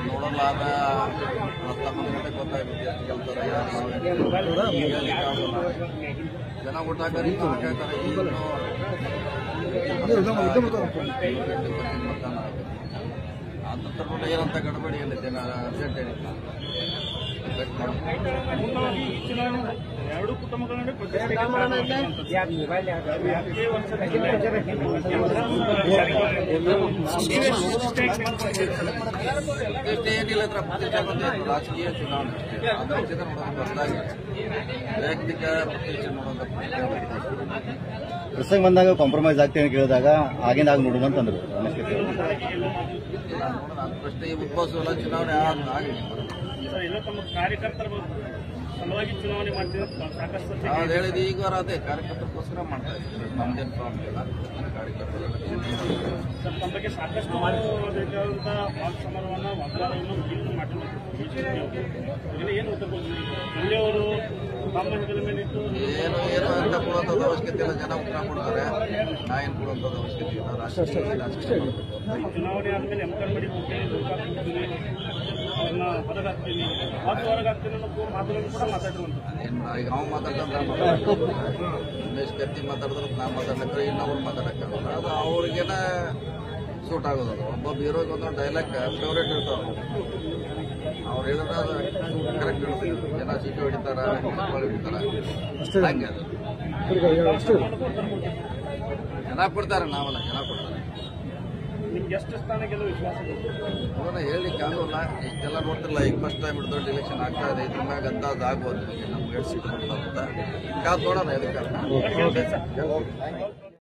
ನೋಡಲ್ಲ ಗೊತ್ತಾಗುತ್ತೆ ಜನ ಊಟ ಹಾಕಿ ಅಂತ ಏನಂತ ಗಡಬಡಿ ಜನ ಅರ್ಜೆಂಟ್ ಏನಿಲ್ಲ ಎರಡು ಕುಟುಂಬಗಳ ಏನಿಲ್ಲ ರಾಜಕೀಯ ಚುನಾವಣೆ ಹೊಸದಾಗಿ ವೈಯಕ್ತಿಕ ಪ್ರಸಂಗ ಬಂದಾಗ ಕಾಂಪ್ರಮೈಸ್ ಆಗ್ತೇನೆ ಕೇಳಿದಾಗ ಆಗಿಂದ ಆಗ ನೋಡುವ ಅಂತಂದ್ರು ಪ್ರಶ್ನೆ ಈ ಉದ್ಭವಿಸುವಲ್ಲ ಚುನಾವಣೆ ಆಗಲಿ ಎಲ್ಲ ತಮ್ಮ ಕಾರ್ಯಕರ್ತರ ಸಲುವಾಗಿ ಚುನಾವಣೆ ಮಾಡ್ತಿದ್ರು ಸಾಕಷ್ಟು ನಾವು ಹೇಳಿದ ಈಗ ಅದೇ ಕಾರ್ಯಕರ್ತರಿಗೋಸ್ಕರ ಮಾಡ್ತಾ ಇದ್ದೀವಿ ನಮ್ದೇನು ಪ್ರಾಬ್ಲಮ್ ಇಲ್ಲ ಕಾರ್ಯಕರ್ತರು ಸರ್ ತಮ್ಮ ಬಗ್ಗೆ ಸಾಕಷ್ಟು ಬೇಕಾದಂಥ ವಾಕ್ ಸಮರವನ್ನು ವಾಗ್ದಾನವನ್ನು ಮಾಡಿದ್ರು ಏನು ಉತ್ತರಬಹುದು ಅಲ್ಲಿಯವರು ತಮ್ಮ ಹೆಗಲ ಮೇಲಿಟ್ಟು ಏನು ಅಂತ ಕೊಡುವಂಥದ್ದು ಅವಶ್ಯಕತೆ ಇಲ್ಲ ಜನ ಉತ್ತರ ಕೊಡ್ತಾರೆ ನಾ ಏನು ಕೊಡುವಂಥದ್ದು ಅವಶ್ಯಕತೆ ಇಲ್ಲ ರಾಜಕೀಯ ಚುನಾವಣೆ ಆದಮೇಲೆ ಎಂಕರ್ಮಡಿ ಹೋಗ್ತೀನಿ ಅವ್ರನ್ನ ಹೊರಗಾಗ್ತೀನಿ ಮತ್ತು ಹೊರಗಾಗ್ತೀನಿ ಅನ್ನೋ ಮಾತುಗಳನ್ನು ಕೂಡ ಮಾತಾಡಿರುವಂಥದ್ದು ಈಗ ನಾವು ಮಾತಾಡ್ತಾರೆ ಉಮೇಶ್ ಕತ್ತಿ ಮಾತಾಡಿದ್ರೆ ನಾವು ಮಾತಾಡ್ಲಿಕ್ಕೆ ಇನ್ನೊಬ್ರು ಮಾತಾಡಕ್ಕಾಗಲ್ಲ ಅದು ಅವ್ರಿಗೇನ ಸೂಟ್ ಆಗೋದು ಒಬ್ಬೊಬ್ಬ ಹೀರೋಗೆ ಒಂದೊಂದು ಡೈಲಾಗ್ ಫೇವ್ರೇಟ್ ಇರ್ತಾವೆ ಅವ್ರು ಹೇಳಿದ್ರೆ ಅದು ಕರೆಕ್ಟ್ ಇರ್ತದೆ ಜನ ಸಿಟಿ ಹೊಡಿತಾರ ಹೊಡಿತಾರ ಹಂಗೆ ಅದು ಜನ ಕೊಡ್ತಾರೆ ನಾವಲ್ಲ ಜನ ಕೊಡ್ತಾರೆ ನಿಮ್ಗೆ ಎಷ್ಟು ಸ್ಥಾನ ಗೆಲ್ಲೋ ವಿಶ್ವಾಸ ನೋಡೋಣ ಹೇಳಲಿಕ್ಕೆ ಆಗೋಲ್ಲ ಇಷ್ಟೆಲ್ಲ ನೋಡ್ತಿಲ್ಲ ಈಗ ಫಸ್ಟ್ ಟೈಮ್ ದೊಡ್ಡ ಎಲೆಕ್ಷನ್ ಆಗ್ತಾ ಇದೆ ಇದ್ರ ಮ್ಯಾಗ ಅಂದಾಜು ಆಗ್ಬೋದು ನಮ್ಗೆ 2 ಸೀಟ್ ಅಂತ ಕಾದು ನೋಡೋಣ ಎದಕ್ಕೆ